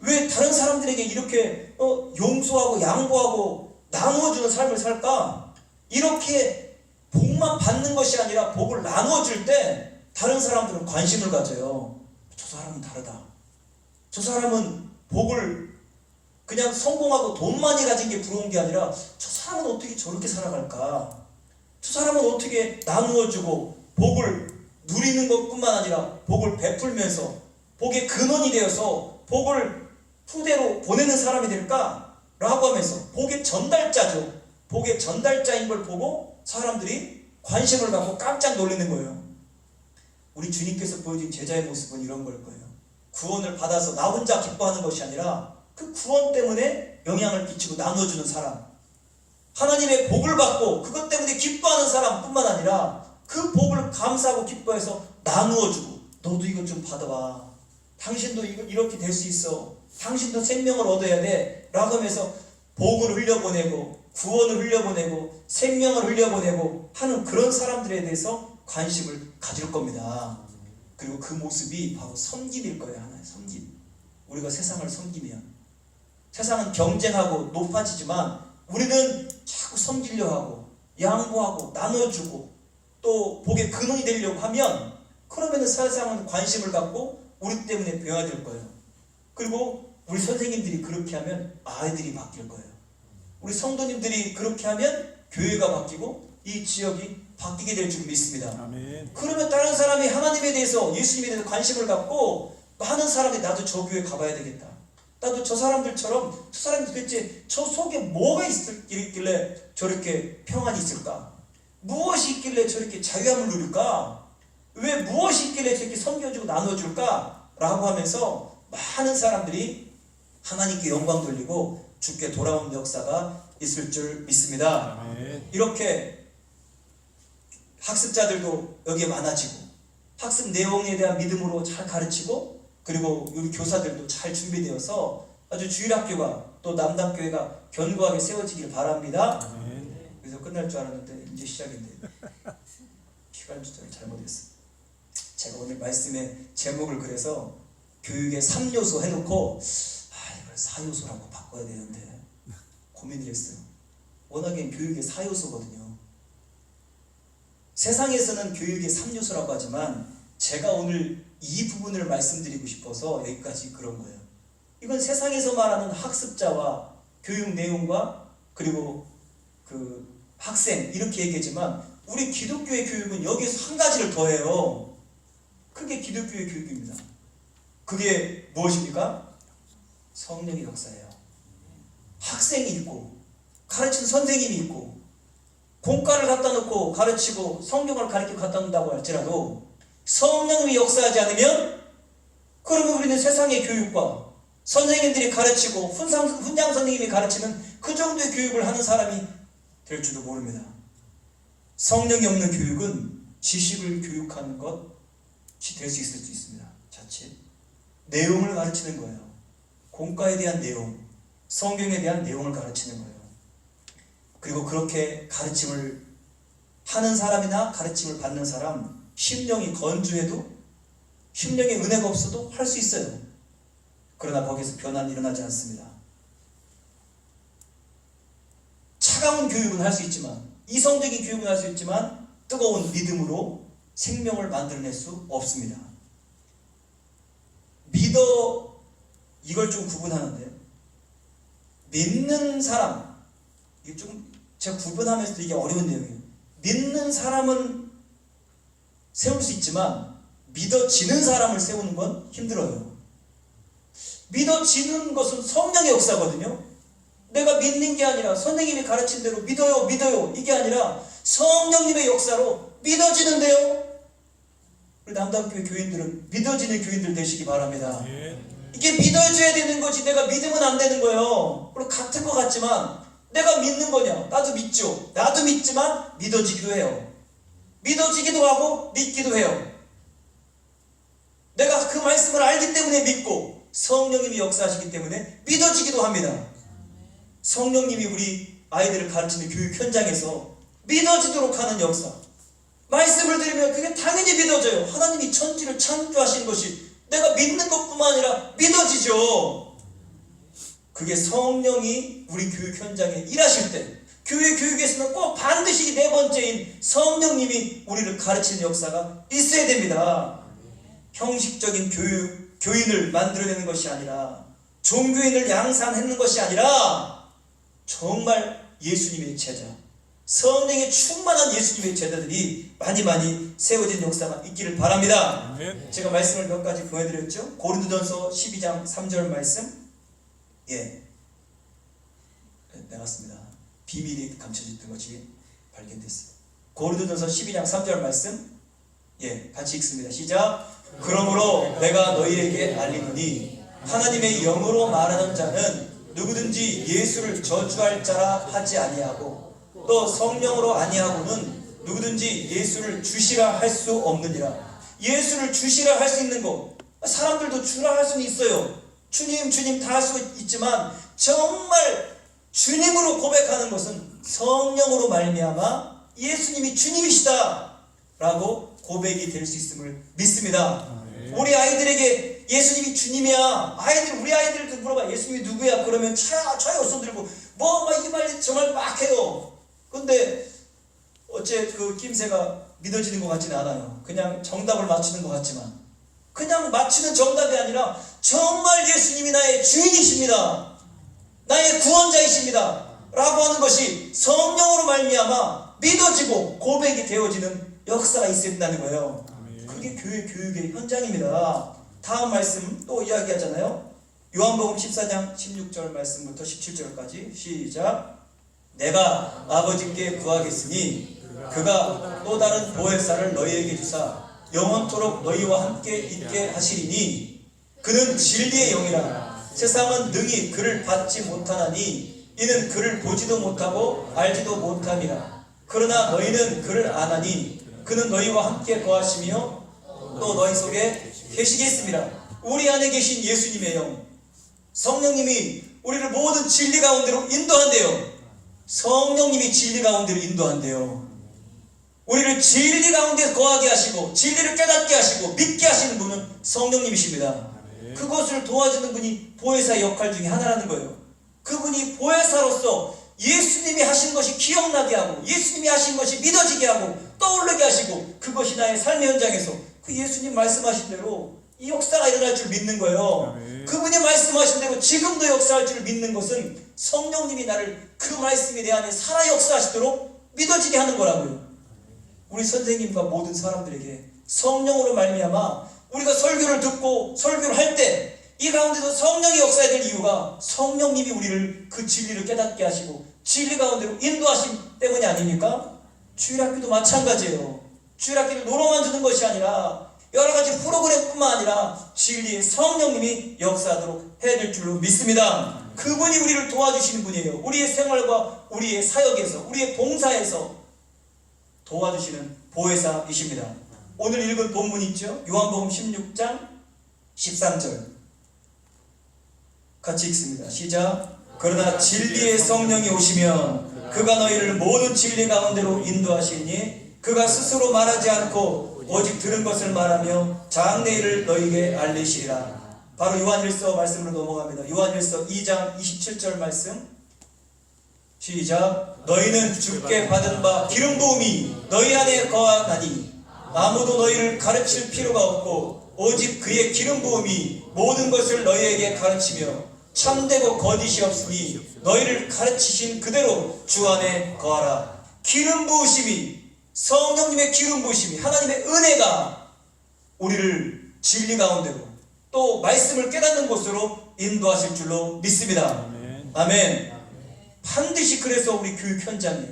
[SPEAKER 2] 왜 다른 사람들에게 이렇게 용서하고 양보하고 나누어주는 삶을 살까? 이렇게 복만 받는 것이 아니라 복을 나누어줄 때 다른 사람들은 관심을 가져요. 저 사람은 다르다. 저 사람은 복을 그냥 성공하고 돈 많이 가진 게 부러운 게 아니라 저 사람은 어떻게 저렇게 살아갈까? 저 사람은 어떻게 나누어주고 복을 누리는 것뿐만 아니라 복을 베풀면서 복의 근원이 되어서 복을 후대로 보내는 사람이 될까? 라고 하면서 복의 전달자죠. 복의 전달자인 걸 보고 사람들이 관심을 갖고 깜짝 놀라는 거예요. 우리 주님께서 보여준 제자의 모습은 이런 걸 거예요. 구원을 받아서 나 혼자 기뻐하는 것이 아니라 그 구원 때문에 영향을 끼치고 나눠주는 사람, 하나님의 복을 받고 그것 때문에 기뻐하는 사람뿐만 아니라 그 복을 감사하고 기뻐해서 나누어주고, 너도 이것 좀 받아봐, 당신도 이렇게 될 수 있어, 당신도 생명을 얻어야 돼 라고 하면서 복을 흘려보내고 구원을 흘려보내고 생명을 흘려보내고 하는 그런 사람들에 대해서 관심을 가질 겁니다. 그리고 그 모습이 바로 섬김일 거예요. 하나의 섬김. 우리가 세상을 섬기면, 세상은 경쟁하고 높아지지만 우리는 자꾸 섬기려 하고 양보하고 나눠주고 또 복의 근원이 되려고 하면, 그러면 세상은 관심을 갖고 우리 때문에 변화될 거예요. 그리고 우리 선생님들이 그렇게 하면 아이들이 바뀔 거예요. 우리 성도님들이 그렇게 하면 교회가 바뀌고 이 지역이 바뀌게 될 줄 믿습니다.
[SPEAKER 3] 아멘.
[SPEAKER 2] 그러면 다른 사람이 하나님에 대해서, 예수님에 대해서 관심을 갖고 많은 사람이 나도 저 교회 가봐야 되겠다, 나도 저 사람들처럼, 저 사람이 도대체 저 속에 뭐가 있길래 저렇게 평안이 있을까, 무엇이 있길래 저렇게 자유함을 누릴까, 왜 무엇이 있길래 저렇게 섬겨주고 나눠줄까 라고 하면서 많은 사람들이 하나님께 영광 돌리고 주께 돌아오는 역사가 있을 줄 믿습니다.
[SPEAKER 3] 아멘.
[SPEAKER 2] 이렇게 학습자들도 여기에 많아지고 학습 내용에 대한 믿음으로 잘 가르치고, 그리고 우리 교사들도 잘 준비되어서 아주 주일학교가 또 남담교회가 견고하게 세워지길 바랍니다.
[SPEAKER 3] 아멘.
[SPEAKER 2] 그래서 끝날 줄 알았는데 이제 시작인데 시간 조절을 잘못했어요. 제가 오늘 말씀의 제목을 그래서 교육의 3요소 해놓고 이걸 4요소라고 바꿔야 되는데 고민을 했어요. 워낙에 교육의 4요소거든요. 세상에서는 교육의 3요소라고 하지만 제가 오늘 이 부분을 말씀드리고 싶어서 여기까지 그런 거예요. 이건 세상에서 말하는 학습자와 교육 내용과 그리고 그 학생 이렇게 얘기하지만, 우리 기독교의 교육은 여기에서 한 가지를 더해요. 그게 기독교의 교육입니다. 그게 무엇입니까? 성령의 역사예요. 학생이 있고 가르치는 선생님이 있고 공과를 갖다 놓고 가르치고 성경을 가르치고 갖다 놓는다고 할지라도 성령님이 역사하지 않으면, 그러면 우리는 세상의 교육과 선생님들이 가르치고 훈장 선생님이 가르치는 그 정도의 교육을 하는 사람이 될 줄도 모릅니다. 성령이 없는 교육은 지식을 교육하는 것이 될 수 있을 수 있습니다. 자칫 내용을 가르치는 거예요. 공과에 대한 내용, 성경에 대한 내용을 가르치는 거예요. 그리고 그렇게 가르침을 하는 사람이나 가르침을 받는 사람, 심령이 건조해도, 심령의 은혜가 없어도 할 수 있어요. 그러나 거기서 변화는 일어나지 않습니다. 차가운 교육은 할 수 있지만, 이성적인 교육은 할 수 있지만 뜨거운 믿음으로 생명을 만들어낼 수 없습니다. 이걸 좀 구분하는데, 믿는 사람, 이게 좀 제가 구분하면서도 이게 어려운 내용이에요. 믿는 사람은 세울 수 있지만 믿어지는 사람을 세우는 건 힘들어요. 믿어지는 것은 성령의 역사거든요. 내가 믿는 게 아니라 선생님이 가르친 대로 믿어요 이게 아니라 성령님의 역사로 믿어지는데요. 우리 남담교회 교인들은 믿어지는 교인들 되시기 바랍니다. 이게 믿어줘야 되는 거지, 내가 믿으면 안 되는 거예요. 물론 같은 것 같지만 내가 믿는 거냐? 나도 믿죠. 나도 믿지만 믿어지기도 해요. 믿어지기도 하고 믿기도 해요. 내가 그 말씀을 알기 때문에 믿고 성령님이 역사하시기 때문에 믿어지기도 합니다. 성령님이 우리 아이들을 가르치는 교육 현장에서 믿어지도록 하는 역사, 말씀을 들으면 그게 당연히 믿어져요. 하나님이 천지를 창조하신 것이 내가 믿는 것뿐만 아니라 믿어지죠. 그게 성령이 우리 교육 현장에 일하실 때, 교회 교육에서는 꼭 반드시 네 번째인 성령님이 우리를 가르치는 역사가 있어야 됩니다. 형식적인 교인을 만들어내는 것이 아니라, 종교인을 양산하는 것이 아니라 정말 예수님의 제자, 성령에 충만한 예수님의 제자들이 많이 세워진 역사가 있기를 바랍니다.
[SPEAKER 3] 아멘.
[SPEAKER 2] 제가 말씀을 몇 가지 보여드렸죠. 고린도전서 12장 3절 말씀, 나갔습니다. 비밀이 감춰져 있던 것이 발견됐어요. 고린도전서 12장 3절 말씀, 같이 읽습니다. 시작. 그러므로 내가 너희에게 알리노니 하나님의 영으로 말하는 자는 누구든지 예수를 저주할 자라 하지 아니하고 또 성령으로 아니하고는 누구든지 예수를 주시라 할 수 없느니라. 예수를 주시라 할 수 있는 거, 사람들도 주라 할 수는 있어요. 주님 주님 다 할 수 있지만 정말 주님으로 고백하는 것은 성령으로 말미암아 예수님이 주님이시다 라고 고백이 될 수 있음을 믿습니다. 우리 아이들에게 예수님이 주님이야, 우리 아이들도 물어봐, 예수님이 누구야? 그러면 차에 손들고 이 말 정말 막 해요. 근데 어째 그 낌새가 믿어지는 것 같지는 않아요. 그냥 정답을 맞추는 것 같지만, 그냥 맞추는 정답이 아니라 정말 예수님이 나의 주인이십니다, 나의 구원자이십니다 라고 하는 것이 성령으로 말미암아 믿어지고 고백이 되어지는 역사가 있어야 된다는 거예요. 그게 교회 교육의 현장입니다. 다음 말씀 또 이야기하잖아요. 요한복음 14장 16절 말씀부터 17절까지 시작. 내가 아버지께 구하겠으니 그가 또 다른 보혜사를 너희에게 주사 영원토록 너희와 함께 있게 하시리니 그는 진리의 영이라. 세상은 능히 그를 받지 못하나니 이는 그를 보지도 못하고 알지도 못함이라. 그러나 너희는 그를 아나니 그는 너희와 함께 거하시며 또 너희 속에 계시겠습니다. 우리 안에 계신 예수님의 영, 성령님이 우리를 모든 진리 가운데로 인도한대요. 성령님이 진리 가운데로 인도한대요. 우리를 진리 가운데 거하게 하시고 진리를 깨닫게 하시고 믿게 하시는 분은 성령님이십니다. 그것을 도와주는 분이 보혜사의 역할 중에 하나라는 거예요. 그분이 보혜사로서 예수님이 하신 것이 기억나게 하고 예수님이 하신 것이 믿어지게 하고 떠오르게 하시고 그것이 나의 삶의 현장에서 그 예수님 말씀하신 대로 이 역사가 일어날 줄 믿는 거예요. 그분이 말씀하신 대로 지금도 역사할 줄 믿는 것은 성령님이 나를 그 말씀이 내 안에 살아 역사하시도록 믿어지게 하는 거라고요. 우리 선생님과 모든 사람들에게 성령으로 말미암아 우리가 설교를 듣고 설교를 할 때 이 가운데도 성령이 역사해야 될 이유가 성령님이 우리를 그 진리를 깨닫게 하시고 진리 가운데로 인도하심 때문이 아닙니까? 주일학교도 마찬가지예요. 주일학교를 놀아만 주는 것이 아니라 여러 가지 프로그램뿐만 아니라 진리의 성령님이 역사하도록 해야 될 줄로 믿습니다. 그분이 우리를 도와주시는 분이에요. 우리의 생활과 우리의 사역에서 우리의 봉사에서 도와주시는 보혜사이십니다. 오늘 읽은 본문이 있죠. 요한복음 16장 13절 같이 읽습니다. 시작. 그러나 진리의 성령이 오시면 그가 너희를 모든 진리 가운데로 인도하시니 그가 스스로 말하지 않고 오직 들은 것을 말하며 장래 일을 너희에게 알리시리라. 바로 요한일서 말씀으로 넘어갑니다. 요한일서 2장 27절 말씀 시작. 너희는 주께 받은 바 기름 부음이 너희 안에 거하나니 아무도 너희를 가르칠 필요가 없고 오직 그의 기름 부음이 모든 것을 너희에게 가르치며 참되고 거짓이 없으니 너희를 가르치신 그대로 주 안에 거하라. 기름 부으심이, 성령님의 기름 부으심이, 하나님의 은혜가 우리를 진리 가운데로 또 말씀을 깨닫는 곳으로 인도하실 줄로 믿습니다. 아멘. 반드시 그래서 우리 교육 현장에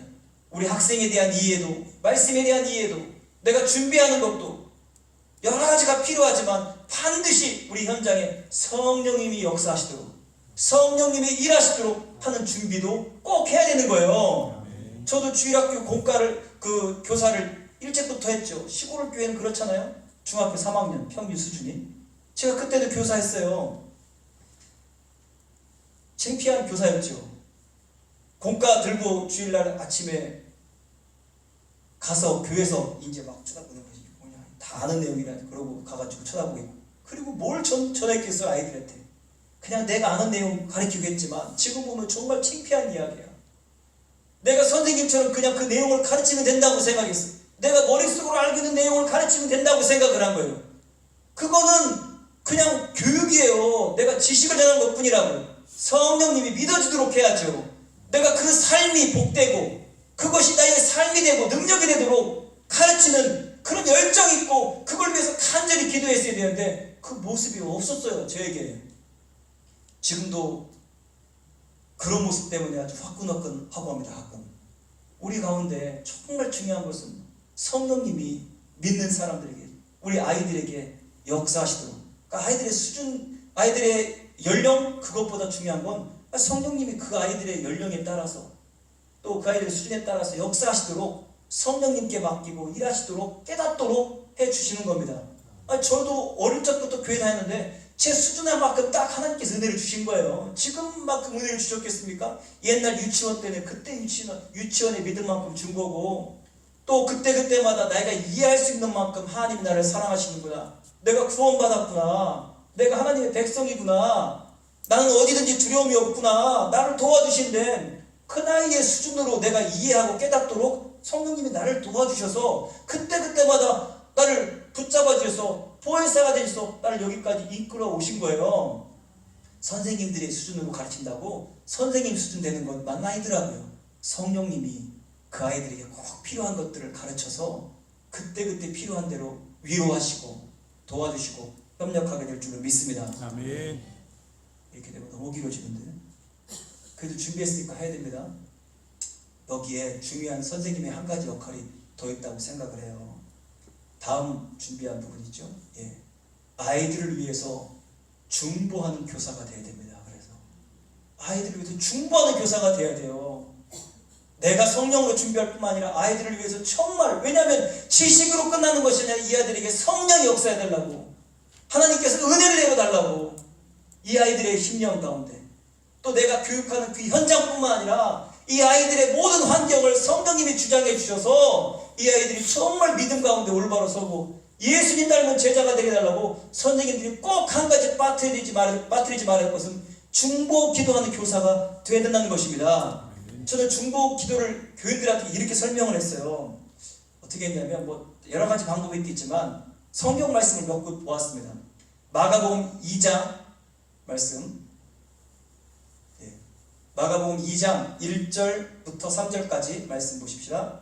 [SPEAKER 2] 우리 학생에 대한 이해도, 말씀에 대한 이해도, 내가 준비하는 것도 여러 가지가 필요하지만 반드시 우리 현장에 성령님이 역사하시도록, 성령님이 일하시도록 하는 준비도 꼭 해야 되는 거예요. 저도 주일학교 공과를 교사를 일찍부터 했죠. 시골 교회는 그렇잖아요. 중학교 3학년 평균 수준이. 제가 그때도 교사했어요. 창피한 교사였죠. 공과 들고 주일날 아침에 가서 교회에서 이제 막 쳐다보는 거지. 뭐냐, 다 아는 내용이라 그러고 가가지고 쳐다보고 그리고 뭘 전했겠어요 아이들한테. 그냥 내가 아는 내용 가르치겠지만 지금 보면 정말 창피한 이야기야. 내가 선생님처럼 그냥 그 내용을 가르치면 된다고 생각했어. 내가 머릿속으로 알고 있는 내용을 가르치면 된다고 생각을 한 거예요. 그거는 그냥 교육이에요. 내가 지식을 전하는 것뿐이라고요. 성령님이 믿어지도록 해야죠. 내가 그 삶이 복되고 그것이 나의 삶이 되고 능력이 되도록 가르치는 그런 열정이 있고 그걸 위해서 간절히 기도했어야 되는데 그 모습이 없었어요. 저에게. 지금도 그런 모습 때문에 아주 화끈화끈하고 합니다. 화끈. 우리 가운데 정말 중요한 것은 성령님이 믿는 사람들에게, 우리 아이들에게 역사하시도록, 그러니까 아이들의 수준, 아이들의 연령, 그것보다 중요한 건 성령님이 그 아이들의 연령에 따라서 또 그 아이들의 수준에 따라서 역사하시도록 성령님께 맡기고 일하시도록 깨닫도록 해주시는 겁니다. 저도 어릴 적부터 교회 다녔는데 제 수준에 만큼 딱 하나님께서 은혜를 주신 거예요. 지금만큼 은혜를 주셨겠습니까? 옛날 유치원 때는 그때 유치원의 믿을 만큼 준 거고, 또 그때마다 내가 이해할 수 있는 만큼 하나님이 나를 사랑하시는구나, 내가 구원받았구나, 내가 하나님의 백성이구나, 나는 어디든지 두려움이 없구나, 나를 도와주신데, 그 나이의 수준으로 내가 이해하고 깨닫도록 성령님이 나를 도와주셔서 그때마다 나를 붙잡아 주셔서 보혜사가 되셔서 나를 여기까지 이끌어 오신 거예요. 선생님들의 수준으로 가르친다고 선생님 수준 되는 건 맞나 아니더라고요. 성령님이 그 아이들에게 꼭 필요한 것들을 가르쳐서 그때 필요한 대로 위로하시고 도와주시고 협력하게 될 줄을 믿습니다.
[SPEAKER 3] 아멘.
[SPEAKER 2] 이렇게 되면 너무 길어지는데, 그래도 준비했으니까 해야 됩니다. 여기에 중요한 선생님의 한 가지 역할이 더 있다고 생각을 해요. 다음 준비한 부분이죠. 아이들을 위해서 중보하는 교사가 돼야 됩니다. 그래서 아이들을 위해서 중보하는 교사가 돼야 돼요. 내가 성령으로 준비할 뿐만 아니라 아이들을 위해서 정말, 왜냐하면 지식으로 끝나는 것이 아니라 이 아이들에게 성령이 역사해달라고, 하나님께서 은혜를 내려달라고, 이 아이들의 심령 가운데 또 내가 교육하는 그 현장뿐만 아니라 이 아이들의 모든 환경을 성령님이 주장해 주셔서 이 아이들이 정말 믿음 가운데 올바로 서고 예수님 닮은 제자가 되게 달라고 선생님들이 꼭 한 가지 빠뜨리지 말할 것은 중보 기도하는 교사가 되어야 된다는 것입니다. 저는 중보 기도를 교인들한테 이렇게 설명을 했어요. 어떻게 했냐면 여러 가지 방법이 있겠지만 성경 말씀을 몇 곳 보았습니다. 마가복음 2장 말씀, 마가복음 2장 1절부터 3절까지 말씀 보십시다.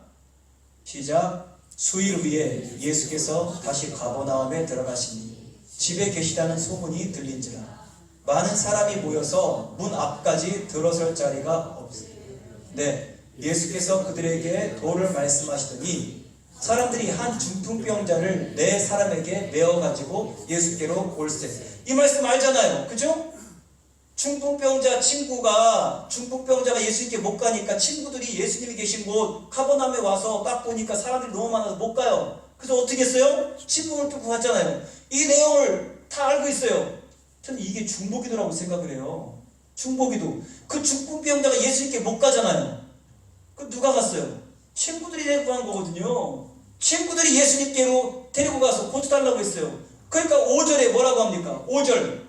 [SPEAKER 2] 시작. 수일 후에 예수께서 다시 가버나움에 들어가시니 집에 계시다는 소문이 들린지라 많은 사람이 모여서 문 앞까지 들어설 자리가 없으니 예수께서 그들에게 도를 말씀하시더니 사람들이 한 중풍병자를 네 사람에게 메어가지고 예수께로 올세. 이 말씀 알잖아요, 그죠? 중풍병자가 예수님께 못 가니까 친구들이 예수님이 계신 곳 가버나움에 와서 딱 보니까 사람들이 너무 많아서 못 가요. 그래서 어떻게 했어요? 친구를 뚫고 갔잖아요. 이 내용을 다 알고 있어요. 저는 이게 중보기도라고 생각을 해요. 중보기도. 그 중풍병자가 예수님께 못 가잖아요. 그 누가 갔어요? 친구들이 데리고 간 거거든요. 친구들이 예수님께로 데리고 가서 고쳐달라고 했어요. 그러니까 5절에 뭐라고 합니까? 5절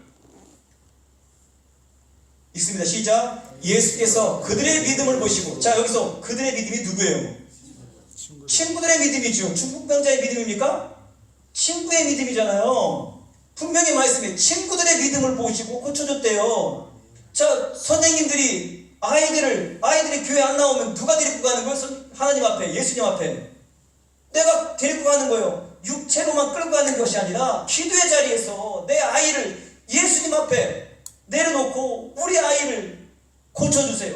[SPEAKER 2] 읽습니다. 시작. 예수께서 그들의 믿음을 보시고, 자, 여기서 그들의 믿음이 누구예요? 친구들의 믿음이죠. 중풍병자의 믿음입니까? 친구의 믿음이잖아요. 분명히 말씀해. 친구들의 믿음을 보시고 고쳐줬대요. 자, 선생님들이 아이들이 교회 안 나오면 누가 데리고 가는 거예요? 하나님 앞에, 예수님 앞에. 내가 데리고 가는 거예요. 육체로만 끌고 가는 것이 아니라 기도의 자리에서 내 아이를 예수님 앞에 내려놓고 우리 아이를 고쳐주세요.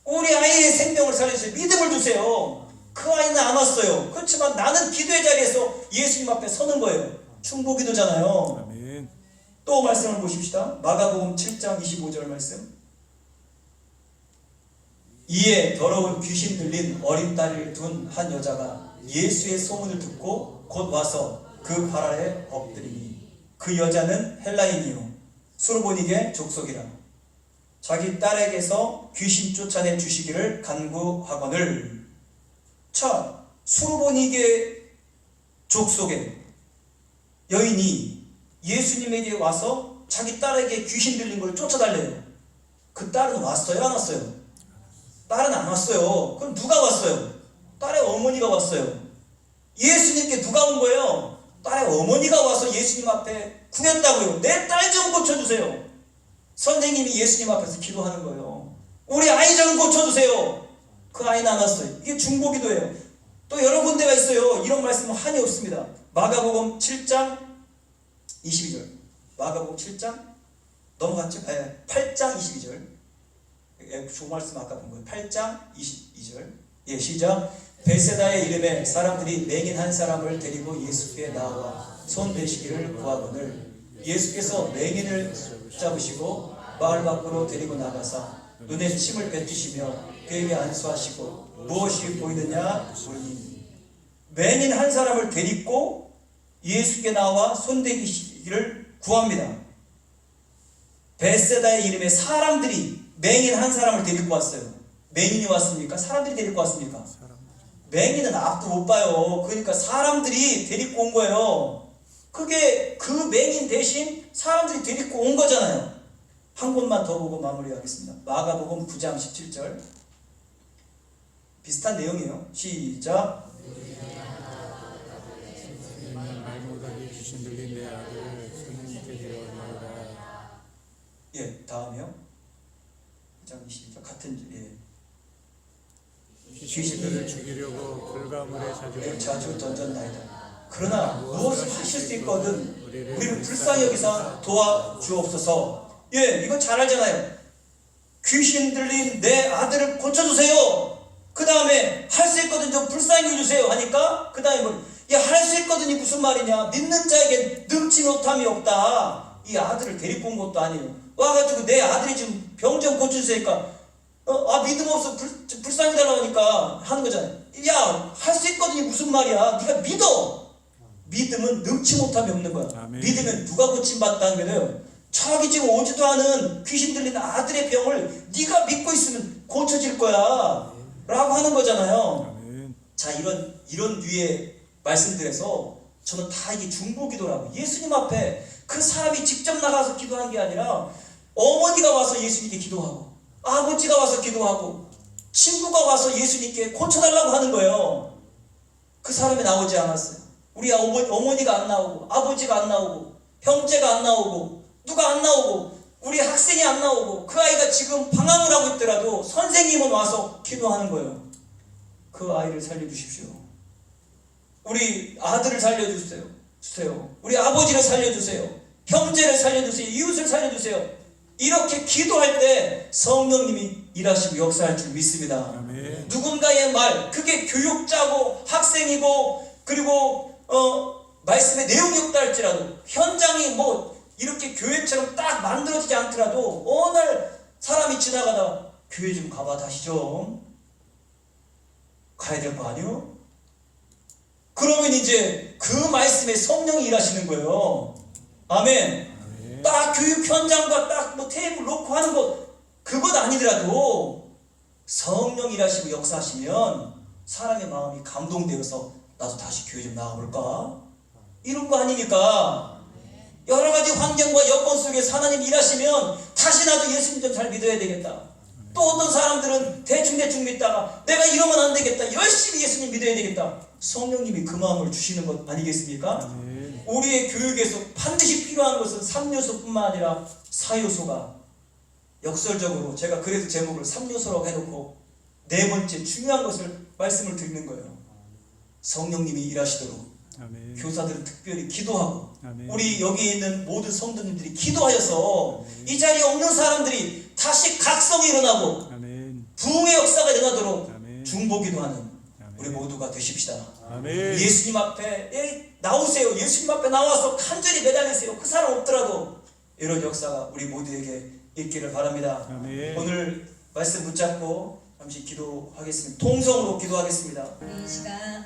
[SPEAKER 2] 우리 아이의 생명을 살려주세요. 믿음을 주세요. 그 아이는 안 왔어요. 그렇지만 나는 기도의 자리에서 예수님 앞에 서는 거예요. 중보기도잖아요.
[SPEAKER 3] 아멘.
[SPEAKER 2] 또 말씀을 보십시다. 마가복음 7장 25절 말씀. 이에 더러운 귀신 들린 어린 딸을 둔 한 여자가 예수의 소문을 듣고 곧 와서 그 발 아래 엎드리니 그 여자는 헬라인이요 수르보니게 족속이라. 자기 딸에게서 귀신 쫓아내 주시기를 간구하거늘. 자, 수르보니게 족속의 여인이 예수님에게 와서 자기 딸에게 귀신 들린 걸 쫓아달래요. 그 딸은 왔어요? 안 왔어요? 딸은 안 왔어요. 그럼 누가 왔어요? 딸의 어머니가 왔어요. 예수님께 누가 온 거예요? 딸의 어머니가 와서 예수님 앞에 구했다고요. 내 딸 좀 고쳐주세요. 선생님이 예수님 앞에서 기도하는 거예요. 우리 아이 좀 고쳐주세요. 그 아이는 안 왔어요. 이게 중보기도예요. 또 여러 군데가 있어요. 이런 말씀은 한이 없습니다. 마가복음 7장 22절. 마가복음 7장 넘어갔죠? 8장 22절. 주 말씀 아까 본 거예요. 8장 22절. 예, 시작. 벳세다의 이름에 사람들이 맹인 한 사람을 데리고 예수께 나와 손 대시기를 구하거늘 예수께서 맹인을 잡으시고 마을 밖으로 데리고 나가사 눈에 침을 뱉으시며 그에게 안수하시고 무엇이 보이느냐 물으니 맹인 한 사람을 데리고 예수께 나와 손 대시기를 구합니다. 벳세다의 이름에 사람들이 맹인 한 사람을 데리고 왔어요. 맹인이 왔습니까? 사람들이 데리고 왔습니까? 맹인은 앞도 못 봐요. 그러니까 사람들이 데리고 온 거예요. 그게 그 맹인 대신 사람들이 데리고 온 거잖아요. 한 곳만 더 보고 마무리하겠습니다. 마가복음 9장 17절. 비슷한 내용이에요. 시작.
[SPEAKER 3] 말 못하게 귀신 들린 내 아들을 손님께 데려오리이다.
[SPEAKER 2] 예, 다음이요. 9장 22절 같은
[SPEAKER 3] 귀신들을 죽이려고 불가물에
[SPEAKER 2] 자주 던졌나이다. 그러나 무엇을 하실 수 있거든 우리를 불쌍히 여기사 도와주옵소서. 예, 이건 잘 알잖아요. 귀신 들린 내 아들을 고쳐주세요. 그 다음에 할 수 있거든 좀 불쌍히 여겨주세요 하니까 그 다음에 뭐, 야, 할 수 있거든이 무슨 말이냐. 믿는 자에게 능치 못함이 없다. 이 아들을 데리고 온 것도 아니에요. 와가지고 내 아들이 지금 병 좀 고쳐주세요니까 믿음 없어 불쌍히 달라고 하니까 하는 거잖아요. 야, 할 수 있거든이 무슨 말이야. 네가 믿어. 믿음은 능치 못함이 없는 거야.
[SPEAKER 3] 아멘.
[SPEAKER 2] 믿으면 누가 고침받다는 거예요. 자기 지금 오지도 않은 귀신 들린 아들의 병을 네가 믿고 있으면 고쳐질 거야 라고 하는 거잖아요.
[SPEAKER 3] 아멘.
[SPEAKER 2] 자, 이런 류의 말씀들에서 저는 다 이게 중보기도라고, 예수님 앞에 그 사람이 직접 나가서 기도한 게 아니라 어머니가 와서 예수님께 기도하고 아버지가 와서 기도하고 친구가 와서 예수님께 고쳐달라고 하는 거예요. 그 사람이 나오지 않았어요. 우리 어머니가 안 나오고 아버지가 안 나오고 형제가 안 나오고 누가 안 나오고 우리 학생이 안 나오고 그 아이가 지금 방황을 하고 있더라도 선생님은 와서 기도하는 거예요. 그 아이를 살려주십시오. 우리 아들을 살려주세요. 우리 아버지를 살려주세요. 형제를 살려주세요. 이웃을 살려주세요. 이렇게 기도할 때 성령님이 일하시고 역사할 줄 믿습니다.
[SPEAKER 3] 아멘.
[SPEAKER 2] 누군가의 말, 그게 교육자고 학생이고 그리고 말씀의 내용이 없다 할지라도 현장이 뭐 이렇게 교회처럼 딱 만들어지지 않더라도 어느 날 사람이 지나가다 교회 좀 가봐 다시 좀 가야 될 거 아니요? 그러면 이제 그 말씀에 성령이 일하시는 거예요. 아멘.
[SPEAKER 3] 아멘.
[SPEAKER 2] 딱 교육 현장과 딱 뭐 테이블 놓고 하는 것 그것 아니더라도 성령 일하시고 역사하시면 사람의 마음이 감동되어서 나도 다시 교회 좀 나가볼까? 이런 거 아닙니까? 여러 가지 환경과 여건 속에서 하나님 일하시면 다시 나도 예수님 좀 잘 믿어야 되겠다. 또 어떤 사람들은 대충 믿다가 내가 이러면 안 되겠다. 열심히 예수님 믿어야 되겠다. 성령님이 그 마음을 주시는 것 아니겠습니까?
[SPEAKER 3] 아멘.
[SPEAKER 2] 우리의 교육에서 반드시 필요한 것은 3요소뿐만 아니라 4요소가 역설적으로 제가 그래서 제목을 3요소라고 해놓고 네 번째 중요한 것을 말씀을 드리는 거예요. 성령님이 일하시도록
[SPEAKER 3] 아멘.
[SPEAKER 2] 교사들은 특별히 기도하고
[SPEAKER 3] 아멘.
[SPEAKER 2] 우리 여기 있는 모든 성도님들이 기도하여서 이 자리에 없는 사람들이 다시 각성이 일어나고
[SPEAKER 3] 아멘.
[SPEAKER 2] 부흥의 역사가 일어나도록
[SPEAKER 3] 아멘.
[SPEAKER 2] 중보기도하는
[SPEAKER 3] 아멘.
[SPEAKER 2] 우리 모두가 되십시다.
[SPEAKER 3] 아멘.
[SPEAKER 2] 예수님 앞에 나오세요. 예수님 앞에 나와서 간절히 매달리세요. 그 사람 없더라도 이런 역사가 우리 모두에게 있기를 바랍니다.
[SPEAKER 3] 아멘.
[SPEAKER 2] 오늘 말씀 붙잡고 잠시 기도하겠습니다. 통성으로 기도하겠습니다.
[SPEAKER 1] 이 시간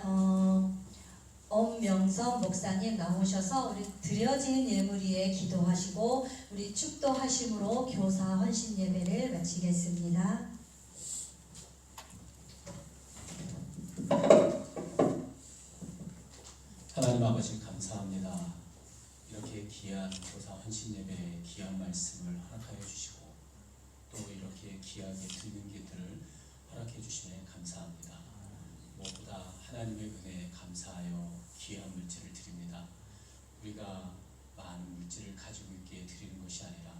[SPEAKER 1] 엄명성 목사님 나오셔서 우리 드려진 예물 위에 기도하시고 우리 축도하심으로 교사 헌신 예배를 마치겠습니다.
[SPEAKER 4] 하나님 아버지 감사합니다. 이렇게 귀한 교사 헌신 예배의 귀한 말씀을 허락하여 주시고 또 이렇게 귀하게 듣는 길들을 허락해 주심에 감사합니다. 무엇보다 하나님의 은혜에 감사하여 귀한 물질을 드립니다. 우리가 많은 물질을 가지고 있기에 드리는 것이 아니라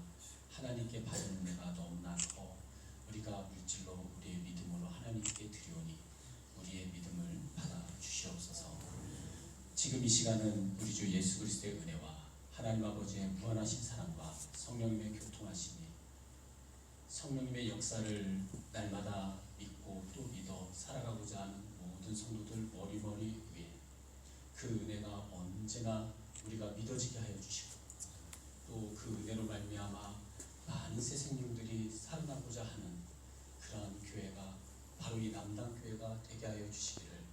[SPEAKER 4] 하나님께 받은 은혜가 너무나 커 우리가 물질로 우리의 믿음으로 하나님께 드리오니 우리의 믿음을 받아 주시옵소서. 지금 이 시간은 우리 주 예수 그리스도의 은혜와 하나님 아버지의 무한하신 사랑과 성령님의 교통하심이 성령님의 역사를 날마다 믿고 또 믿어 살아가고자 하는 모든 성도들 머리머리 위에 그 은혜가 언제나 우리가 믿어지게 하여 주시고 또 그 은혜로 말미암아 많은 새 생명들이 살아나고자 하는 그러한 교회가 바로 이 남당교회가 되게 하여 주시기를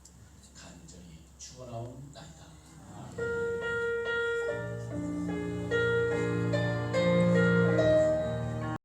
[SPEAKER 4] 간절히 축원하옵나이다. 아멘.